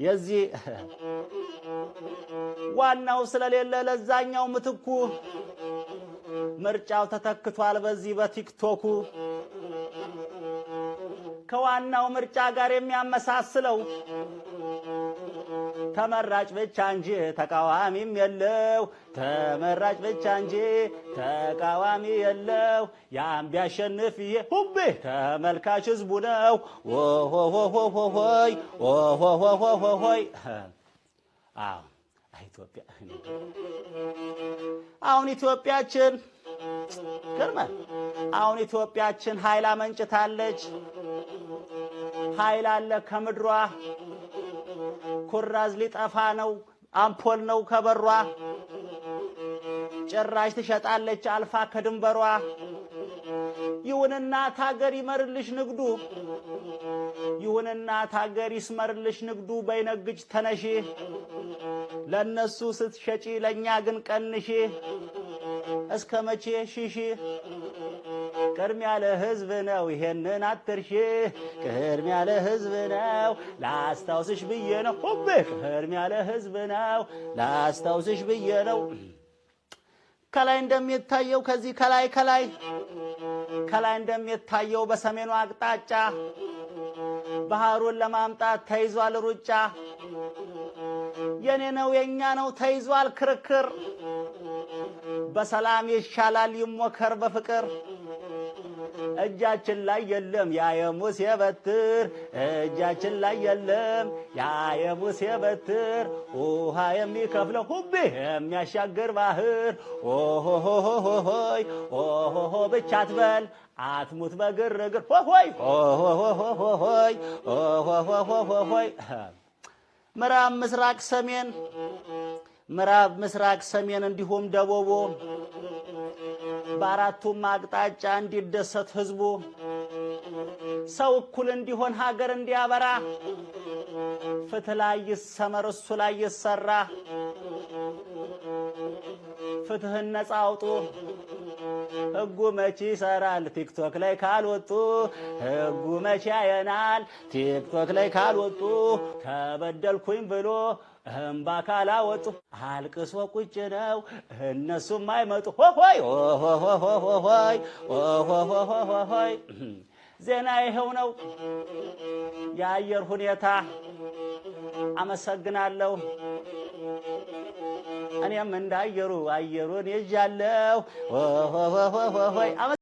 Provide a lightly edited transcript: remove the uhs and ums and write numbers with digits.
የዚህ ዋናው ስለሌለ ለዛኛው ምትኩ ምርጫው ተተክቷል በዚህ በቲክቶኩ ከዋናው ምርጫ ጋር የሚያመሳስለው ተመራጭ ብቻ እንጂ ተቃዋሚም የለው ተመራጭ ብቻ እንጂ ተቃዋሚ የለው ያም ቢያሸንፍ ይሄ ሁቤ ተመልካች ህዝቡ ነው ኦሆሆሆሆይ ኦሆሆሆሆይ አዎ ኢትዮጵያ አሁን ኢትዮጵያችን ገርማል አሁን ኢትዮጵያችን ኃይል አመንጭታለች ኃይል አለ ከምድሯ ኩራዝ ሊጠፋ ነው አምፖል ነው ከበሯ ጭራሽ ትሸጣለች አልፋ ከድንበሯ ይሁንና ታገር ይመርልሽ ንግዱ ይሁንና ታገር ይስመርልሽ ንግዱ በይነግጭ ተነሺ ለነሱ ስትሸጪ ለኛ ግን ቀንሺ እስከ መቼ ሺሺ ቅድሚያ ለህዝብ ነው ይሄንን አትርሺ ቅድሚያ ለህዝብ ነው ላስታውስሽ ብዬ ነው ሁቤ ቅድሚያ ለህዝብ ነው ላስታውስሽ ብዬ ነው ከላይ እንደሚታየው ከዚህ ከላይ እንደሚታየው በሰሜኑ አቅጣጫ ባህሩን ለማምጣት ተይዟል ሩጫ የኔ ነው የኛ ነው ተይዟል ክርክር በሰላም ይሻላል ይሞከር በፍቅር እጃችን ላይ የለም ያ የሙሴ በትር እጃችን ላይ የለም ያ የሙሴ በትር ውሃ የሚከፍለው ሁቤ የሚያሻግር ባህር ኦሆሆሆሆይ ኦሆሆ ብቻ አትበል አትሙት በግርግር ሆሆይ ኦሆሆሆሆይ ኦሆሆሆሆይ ምዕራብ ምስራቅ ሰሜን እንዲሁም ደቡብ በአራቱም አቅጣጫ እንዲደሰት ህዝቡ ሰው እኩል እንዲሆን ሀገር እንዲያበራ ፍትህ ላይ ይሰመር እሱ ላይ ይሰራ ፍትህን ነፃ አውጡ ህጉ መቼ ይሰራል ቲክቶክ ላይ ካልወጡ ህጉ መቼ ያየናል ቲክቶክ ላይ ካልወጡ ተበደልኩኝ ብሎ እምባ ካላወጡ አልቅሶ ቁጭ ነው እነሱም አይመጡ ሆሆይ ኦሆሆሆሆይ ኦሆሆሆሆይ ዜና ይሄው ነው የአየር ሁኔታ አመሰግናለሁ እኔም እንዳየሩ አየሩን ይዣለሁ ኦሆሆሆሆይ